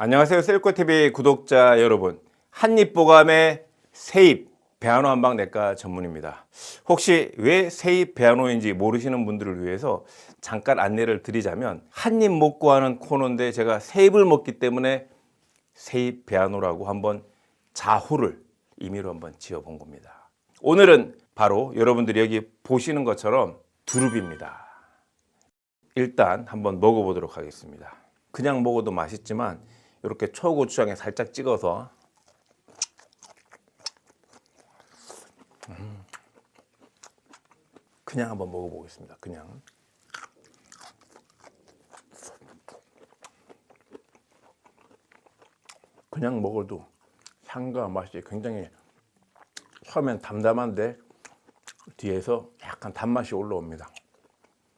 안녕하세요. 셀코TV 구독자 여러분. 한입보감의 세입 배아노 한방내과 전문입니다. 혹시 왜 세입 배아노인지 모르시는 분들을 위해서 잠깐 안내를 드리자면 한입 먹고 하는 코너인데 제가 세입을 먹기 때문에 세입 배아노라고 한번 자호를 임의로 한번 지어본 겁니다. 오늘은 바로 여러분들이 여기 보시는 것처럼 두릅입니다. 일단 한번 먹어보도록 하겠습니다. 그냥 먹어도 맛있지만 이렇게 초고추장에 살짝 찍어서 그냥 한번 먹어보겠습니다. 그냥 먹어도 향과 맛이 굉장히 처음엔 담담한데 뒤에서 약간 단맛이 올라옵니다.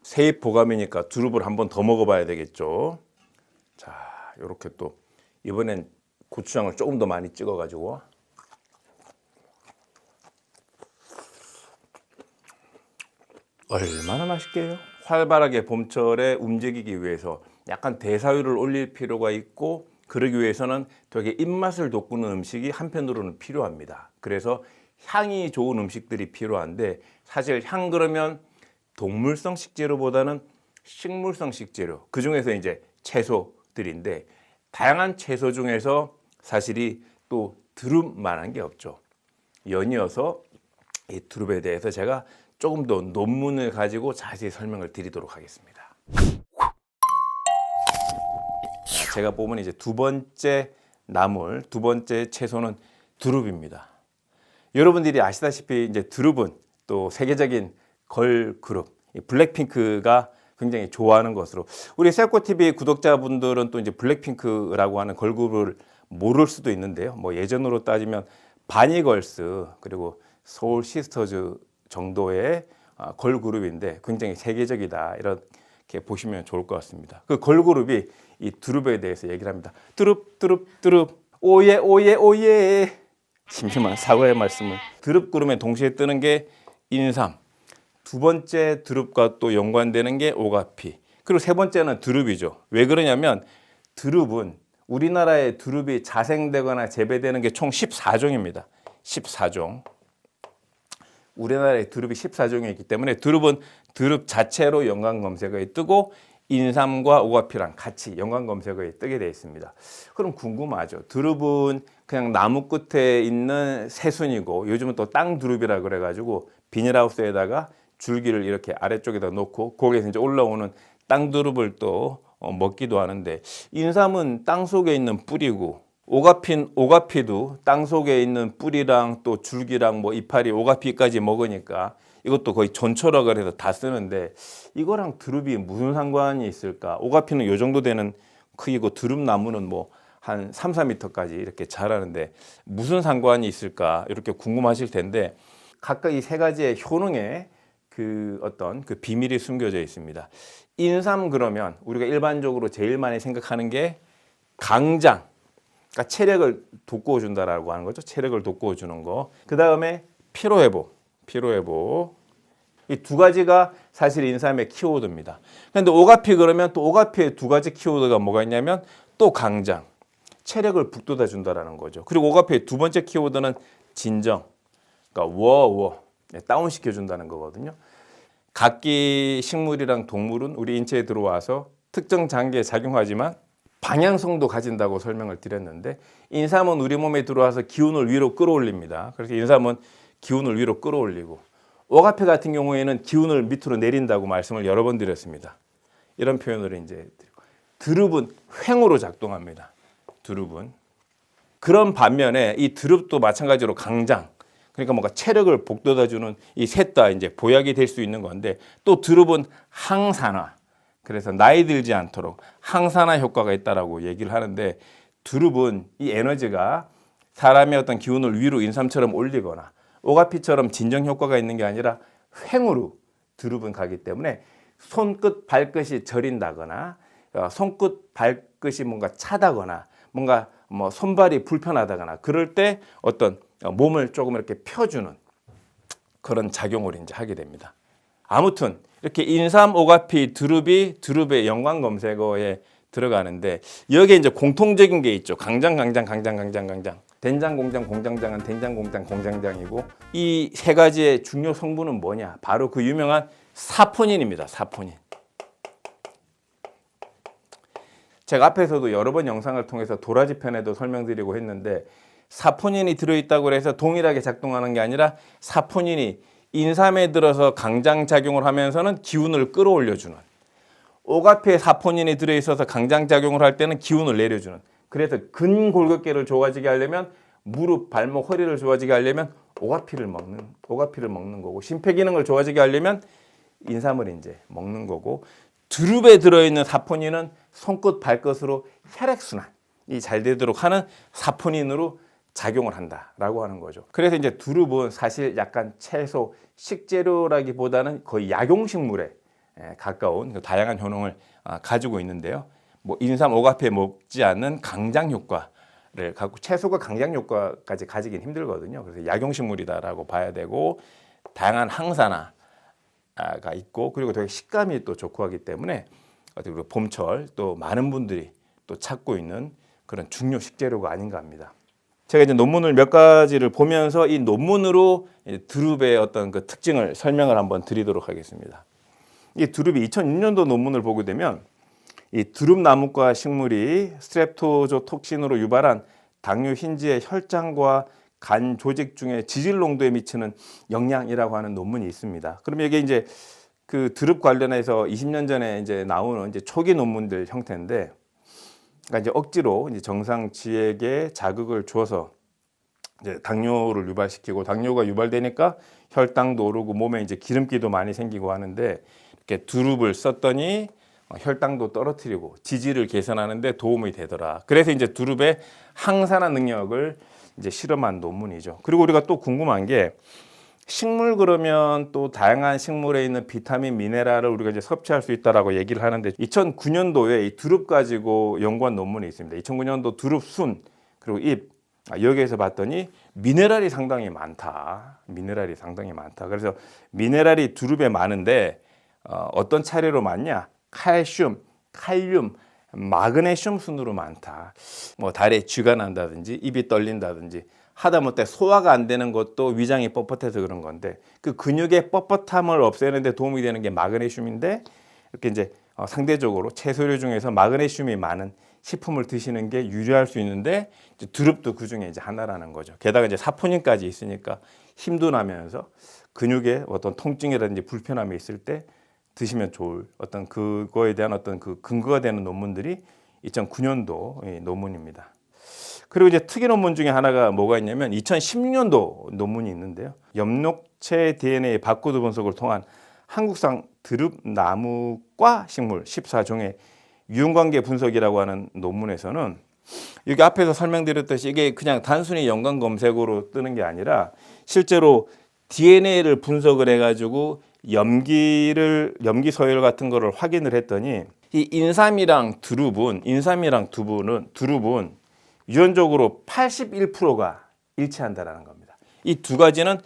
세입 보감이니까 두릅을 한번 더 먹어봐야 되겠죠. 자, 이렇게 또 이번엔 고추장을 조금 더 많이 찍어가지고 얼마나 맛있게요. 활발하게 봄철에 움직이기 위해서 약간 대사율을 올릴 필요가 있고 그러기 위해서는 되게 입맛을 돋구는 음식이 한편으로는 필요합니다. 그래서 향이 좋은 음식들이 필요한데 사실 향 그러면 동물성 식재료보다는 식물성 식재료, 그 중에서 이제 채소들인데 다양한 채소 중에서 사실이 또 두릅만한 게 없죠. 연이어서 이 두릅에 대해서 제가 조금 더 논문을 가지고 자세히 설명을 드리도록 하겠습니다. 제가 보면 이제 두 번째 나물, 두 번째 채소는 두릅입니다. 여러분들이 아시다시피 이제 두릅은 또 세계적인 걸그룹 블랙핑크가 굉장히 좋아하는 것으로 우리 셀코TV 구독자분들은 또 이제 블랙핑크라고 하는 걸그룹을 모를 수도 있는데요. 뭐 예전으로 따지면 바니걸스 그리고 소울 시스터즈 정도의 걸그룹인데 굉장히 세계적이다 이렇게 보시면 좋을 것 같습니다. 그 걸그룹이 이 두릅에 대해서 얘기를 합니다. 두릅 오예 오예 오예. 심심한 사과의 말씀을. 두릅 구름에 동시에 뜨는 게 인삼. 두 번째 두릅과 또 연관되는 게 오가피. 그리고 세 번째는 두릅이죠. 왜 그러냐면 두릅은 우리나라의 두릅이 자생되거나 재배되는 게 총 14종입니다. 14종. 우리나라의 두릅이 14종이 있기 때문에 두릅은 두릅 자체로 연관 검색어에 뜨고 인삼과 오가피랑 같이 연관 검색어에 뜨게 되어 있습니다. 그럼 궁금하죠. 두릅은 그냥 나무 끝에 있는 새순이고 요즘은 또 땅 두릅이라 그래가지고 비닐하우스에다가 줄기를 이렇게 아래쪽에다 놓고 거기에서 이제 올라오는 땅 두릅을 또 먹기도 하는데 인삼은 땅 속에 있는 뿌리고 오가피도 땅 속에 있는 뿌리랑 또 줄기랑 뭐 이파리 오가피까지 먹으니까 이것도 거의 전초락을 해서 다 쓰는데 이거랑 두릅이 무슨 상관이 있을까? 오가피는 요 정도 되는 크기고 두릅나무는 뭐 한 3, 4m까지 이렇게 자라는데 무슨 상관이 있을까? 이렇게 궁금하실 텐데 각각 이 세 가지의 효능에 그 어떤 그 비밀이 숨겨져 있습니다. 인삼 그러면 우리가 일반적으로 제일 많이 생각하는 게 강장, 그러니까 체력을 돋구어 준다라고 하는 거죠. 체력을 돋구어 주는 거. 그 다음에 피로회복. 이 두 가지가 사실 인삼의 키워드입니다. 그런데 오가피 그러면 또 오가피의 두 가지 키워드가 뭐가 있냐면 또 강장, 체력을 북돋아 준다라는 거죠. 그리고 오가피의 두 번째 키워드는 진정, 그러니까 다운시켜 준다는 거거든요. 각기 식물이랑 동물은 우리 인체에 들어와서 특정 장기에 작용하지만 방향성도 가진다고 설명을 드렸는데 인삼은 우리 몸에 들어와서 기운을 위로 끌어올립니다. 그래서 인삼은 기운을 위로 끌어올리고 오가피 같은 경우에는 기운을 밑으로 내린다고 말씀을 여러 번 드렸습니다. 이런 표현을 이제 드리고 두릅은 횡으로 작동합니다. 두릅은 그런 반면에 이 두릅도 마찬가지로 강장, 그러니까 뭔가 체력을 북돋아주는 이 셋 다 이제 보약이 될 수 있는 건데 또 두릅은 항산화, 그래서 나이 들지 않도록 항산화 효과가 있다라고 얘기를 하는데 두릅은 이 에너지가 사람의 어떤 기운을 위로 인삼처럼 올리거나 오가피처럼 진정 효과가 있는 게 아니라 횡으로 두릅은 가기 때문에 손끝 발끝이 저린다거나 손끝 발끝이 뭔가 차다거나 뭔가 뭐 손발이 불편하다거나 그럴 때 어떤 몸을 조금 이렇게 펴주는 그런 작용을 이제 하게 됩니다. 아무튼 이렇게 인삼, 오가피, 두릅이 두릅의 연관 검색어에 들어가는데 여기에 이제 공통적인 게 있죠. 강장. 된장 공장 공장장은 된장 공장 공장장이고 이 세 가지의 중요 성분은 뭐냐? 바로 그 유명한 사포닌입니다. 사포닌. 제가 앞에서도 여러 번 영상을 통해서 도라지 편에도 설명드리고 했는데 사포닌이 들어있다고 해서 동일하게 작동하는 게 아니라 사포닌이 인삼에 들어서 강장작용을 하면서는 기운을 끌어올려주는, 오가피에 사포닌이 들어있어서 강장작용을 할 때는 기운을 내려주는, 그래서 근골격계를 좋아지게 하려면 무릎, 발목, 허리를 좋아지게 하려면 오가피를 먹는 거고, 심폐기능을 좋아지게 하려면 인삼을 이제 먹는 거고, 두릅에 들어있는 사포닌은 손끝, 발끝으로 혈액순환이 잘 되도록 하는 사포닌으로 작용을 한다라고 하는 거죠. 그래서 이제 두릅은 사실 약간 채소, 식재료라기보다는 거의 약용식물에 가까운 다양한 효능을 가지고 있는데요. 뭐 인삼, 오가피에 먹지 않는 강장 효과를 갖고, 채소가 강장 효과까지 가지긴 힘들거든요. 그래서 약용식물이다라고 봐야 되고, 다양한 항산화가 있고, 그리고 되게 식감이 또 좋고 하기 때문에 어떻게 봄철 또 많은 분들이 또 찾고 있는 그런 중요 식재료가 아닌가 합니다. 제가 이제 논문을 몇 가지를 보면서 이 논문으로 두릅의 어떤 그 특징을 설명을 한번 드리도록 하겠습니다. 이 두릅이 2006년도 논문을 보게 되면 이 두릅나무과 식물이 스트랩토조톡신으로 유발한 당뇨 흰지의 혈장과 간 조직 중에 지질 농도에 미치는 영향이라고 하는 논문이 있습니다. 그러면 이게 이제 그 두릅 관련해서 20년 전에 이제 나오는 이제 초기 논문들 형태인데, 그러니까 이제 억지로 이제 정상지에게 자극을 줘서 이제 당뇨를 유발시키고, 당뇨가 유발되니까 혈당도 오르고 몸에 이제 기름기도 많이 생기고 하는데, 이렇게 두릅을 썼더니 혈당도 떨어뜨리고 지질을 개선하는데 도움이 되더라. 그래서 이제 두릅의 항산화 능력을 이제 실험한 논문이죠. 그리고 우리가 또 궁금한 게, 식물 그러면 또 다양한 식물에 있는 비타민, 미네랄을 우리가 이제 섭취할 수 있다라고 얘기를 하는데, 2009년도에 이 두릅 가지고 연구한 논문이 있습니다. 2009년도 두릅 순 그리고 잎, 여기에서 봤더니 미네랄이 상당히 많다. 그래서 미네랄이 두릅에 많은데 어떤 차례로 많냐? 칼슘, 칼륨, 마그네슘 순으로 많다. 뭐 다리에 쥐가 난다든지 입이 떨린다든지 하다못해 소화가 안 되는 것도 위장이 뻣뻣해서 그런 건데, 그 근육의 뻣뻣함을 없애는 데 도움이 되는 게 마그네슘인데, 이렇게 이제 상대적으로 채소류 중에서 마그네슘이 많은 식품을 드시는 게 유리할 수 있는데, 이제 두릅도 그 중에 이제 하나라는 거죠. 게다가 이제 사포닌까지 있으니까 힘도 나면서 근육에 어떤 통증이라든지 불편함이 있을 때 드시면 좋을 어떤 그거에 대한 어떤 그 근거가 되는 논문들이 2009년도 논문입니다. 그리고 이제 특이 논문 중에 하나가 뭐가 있냐면 2016년도 논문이 있는데요. 엽록체 DNA 바코드 분석을 통한 한국산 두릅나무과 식물 14종의 유형관계 분석이라고 하는 논문에서는, 여기 앞에서 설명드렸듯이 이게 그냥 단순히 연관 검색으로 뜨는 게 아니라 실제로 DNA를 분석을 해가지고 염기 서열 같은 거를 확인을 했더니, 이 인삼이랑 두릅은 유전적으로 81%가 일치한다라는 겁니다. 이 두 가지는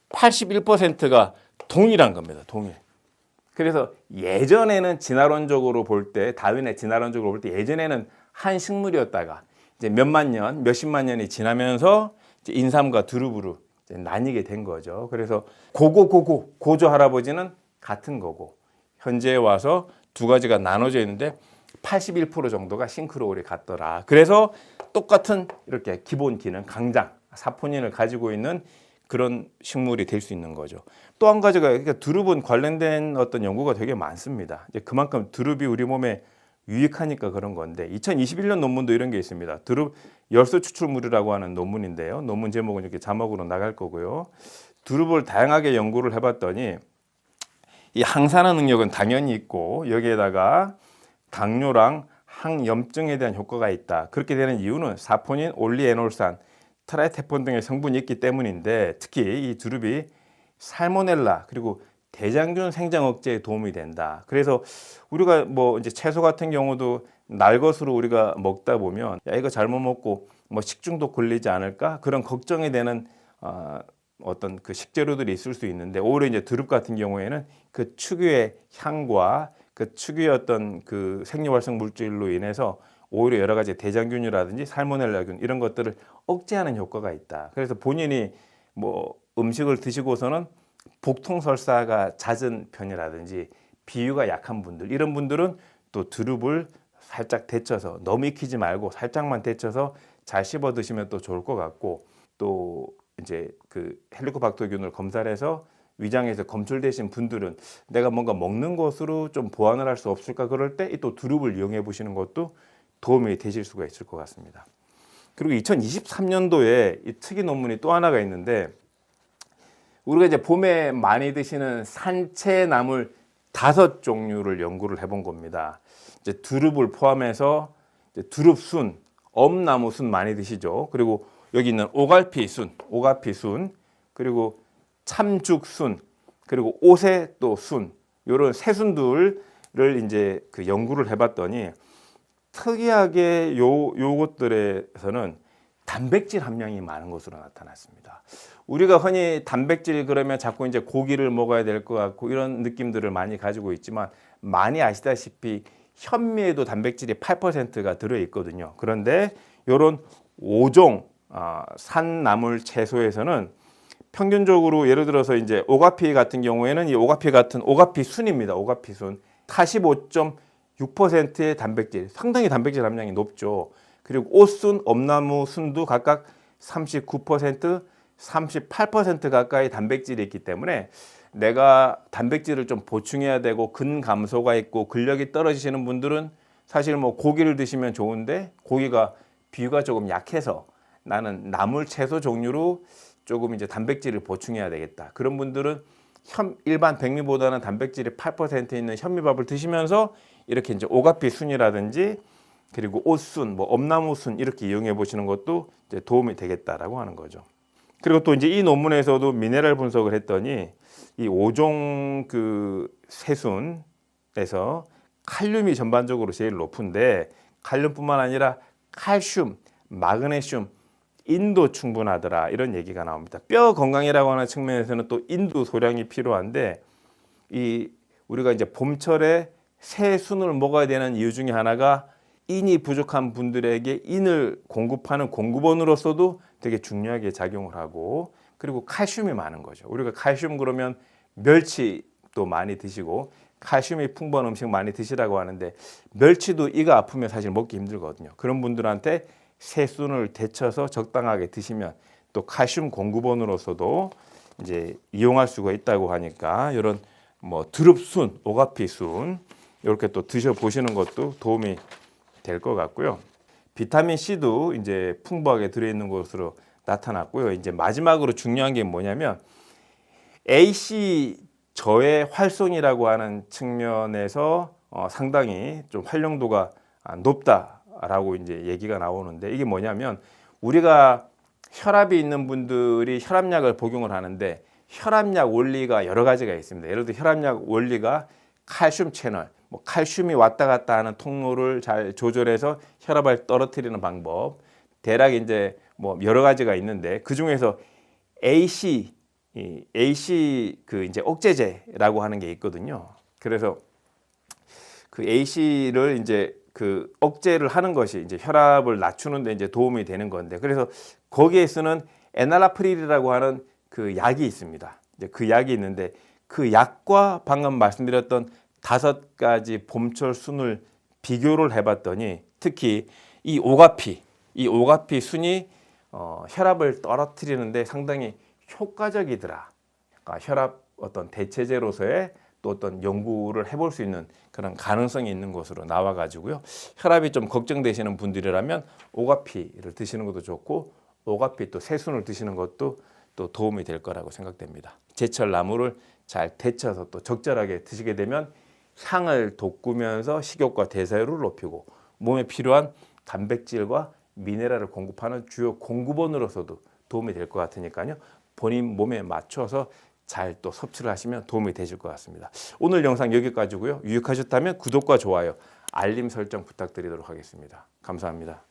81%가 동일한 겁니다. 동일. 그래서 예전에는 진화론적으로 볼 때, 다윈의 진화론적으로 볼 때 예전에는 한 식물이었다가 이제 몇만 년, 몇십만 년이 지나면서 이제 인삼과 두릅으로 이제 나뉘게 된 거죠. 그래서 고조 할아버지는 같은 거고, 현재에 와서 두 가지가 나눠져 있는데 81% 정도가 싱크로율이 같더라. 그래서 똑같은 이렇게 기본 기능, 강장, 사포닌을 가지고 있는 그런 식물이 될 수 있는 거죠. 또 한 가지가, 그러니까 두릅은 관련된 어떤 연구가 되게 많습니다. 이제 그만큼 두릅이 우리 몸에 유익하니까 그런 건데, 2021년 논문도 이런 게 있습니다. 두릅 열소 추출물이라고 하는 논문인데요. 논문 제목은 이렇게 자막으로 나갈 거고요. 두릅을 다양하게 연구를 해봤더니 이 항산화 능력은 당연히 있고, 여기에다가 당뇨랑 항염증에 대한 효과가 있다. 그렇게 되는 이유는 사포닌, 올리에놀산, 트라이테폰 등의 성분이 있기 때문인데, 특히 이 두릅이 살모넬라 그리고 대장균 생장 억제에 도움이 된다. 그래서 우리가 뭐 이제 채소 같은 경우도 날것으로 우리가 먹다 보면, 야, 이거 잘못 먹고 뭐 식중독 걸리지 않을까? 그런 걱정이 되는 어떤 그 식재료들이 있을 수 있는데, 오히려 이제 두릅 같은 경우에는 그 특유의 향과 그 특유의 어떤 그 생리활성 물질로 인해서 오히려 여러 가지 대장균이라든지 살모넬라균 이런 것들을 억제하는 효과가 있다. 그래서 본인이 뭐 음식을 드시고서는 복통설사가 잦은 편이라든지 비위가 약한 분들, 이런 분들은 또 두릅을 살짝 데쳐서, 너무 익히지 말고 살짝만 데쳐서 잘 씹어 드시면 또 좋을 것 같고, 또 이제 그 헬리코박터균을 검사를 해서 위장에서 검출되신 분들은 내가 뭔가 먹는 것으로 좀 보완을 할 수 없을까, 그럴 때 또 두릅을 이용해 보시는 것도 도움이 되실 수가 있을 것 같습니다. 그리고 2023년도에 이 특이 논문이 또 하나가 있는데, 우리가 이제 봄에 많이 드시는 산채나물 5종류를 연구를 해본 겁니다. 이제 두릅을 포함해서 이제 두릅순, 엄나무순 많이 드시죠. 그리고 여기 있는 오가피순, 그리고 참죽순, 그리고 오세또순, 이런 새순들을 이제 그 연구를 해봤더니 특이하게 요것들에서는 단백질 함량이 많은 것으로 나타났습니다. 우리가 흔히 단백질 그러면 자꾸 이제 고기를 먹어야 될 것 같고 이런 느낌들을 많이 가지고 있지만, 많이 아시다시피 현미에도 단백질이 8%가 들어있거든요. 그런데 이런 5종 산나물 채소에서는 평균적으로 예를 들어서 이제 오가피 같은 경우에는 이 오가피 같은 오가피순입니다. 오가피순 45.6%의 단백질, 상당히 단백질 함량이 높죠. 그리고 오순, 엄나무순도 각각 39%, 38% 가까이 단백질이 있기 때문에 내가 단백질을 좀 보충해야 되고 근감소가 있고 근력이 떨어지시는 분들은 사실 뭐 고기를 드시면 좋은데, 고기가 비위가 조금 약해서 나는 나물 채소 종류로 조금 이제 단백질을 보충해야 되겠다. 그런 분들은 일반 백미보다는 단백질이 8% 있는 현미밥을 드시면서 이렇게 이제 오가피 순이라든지 그리고 오순, 뭐 엄나무순 이렇게 이용해 보시는 것도 이제 도움이 되겠다라고 하는 거죠. 그리고 또 이제 이 논문에서도 미네랄 분석을 했더니 이 5종 그 새순에서 칼륨이 전반적으로 제일 높은데, 칼륨뿐만 아니라 칼슘, 마그네슘, 인도 충분하더라, 이런 얘기가 나옵니다. 뼈 건강이라고 하는 측면에서는 또 인도 소량이 필요한데, 이 우리가 이제 봄철에 새순을 먹어야 되는 이유 중에 하나가 인이 부족한 분들에게 인을 공급하는 공급원으로서도 되게 중요하게 작용을 하고, 그리고 칼슘이 많은 거죠. 우리가 칼슘 그러면 멸치도 많이 드시고 칼슘이 풍부한 음식 많이 드시라고 하는데, 멸치도 이가 아프면 사실 먹기 힘들거든요. 그런 분들한테 새순을 데쳐서 적당하게 드시면 또 칼슘 공급원으로서도 이제 이용할 수가 있다고 하니까, 이런 뭐 두릅순, 오가피순 이렇게 또 드셔보시는 것도 도움이 될 것 같고요. 비타민 C도 이제 풍부하게 들어있는 것으로 나타났고요. 이제 마지막으로 중요한 게 뭐냐면, AC 저의 활성이라고 하는 측면에서 상당히 좀 활용도가 높다라고 이제 얘기가 나오는데, 이게 뭐냐면, 우리가 혈압이 있는 분들이 혈압약을 복용을 하는데 혈압약 원리가 여러 가지가 있습니다. 예를 들어 혈압약 원리가 칼슘 채널, 뭐 칼슘이 왔다 갔다 하는 통로를 잘 조절해서 혈압을 떨어뜨리는 방법, 대략 이제 뭐 여러 가지가 있는데, 그 중에서 AC 그 이제 억제제라고 하는 게 있거든요. 그래서 그 AC를 이제 그 억제를 하는 것이 이제 혈압을 낮추는 데 이제 도움이 되는 건데, 그래서 거기에 쓰는 에날라프릴이라고 하는 그 약이 있습니다. 이제 그 약이 있는데, 그 약과 방금 말씀드렸던 5가지 봄철 순을 비교를 해봤더니, 특히 이 오가피 순이 혈압을 떨어뜨리는데 상당히 효과적이더라. 그러니까 혈압 어떤 대체제로서의 또 어떤 연구를 해볼 수 있는 그런 가능성이 있는 것으로 나와가지고요. 혈압이 좀 걱정되시는 분들이라면 오가피를 드시는 것도 좋고, 오가피 또 새순을 드시는 것도 또 도움이 될 거라고 생각됩니다. 제철 나물을 잘 데쳐서 또 적절하게 드시게 되면 향을 돋구면서 식욕과 대사율을 높이고 몸에 필요한 단백질과 미네랄을 공급하는 주요 공급원으로서도 도움이 될 것 같으니까요. 본인 몸에 맞춰서 잘 또 섭취를 하시면 도움이 되실 것 같습니다. 오늘 영상 여기까지고요. 유익하셨다면 구독과 좋아요, 알림 설정 부탁드리도록 하겠습니다. 감사합니다.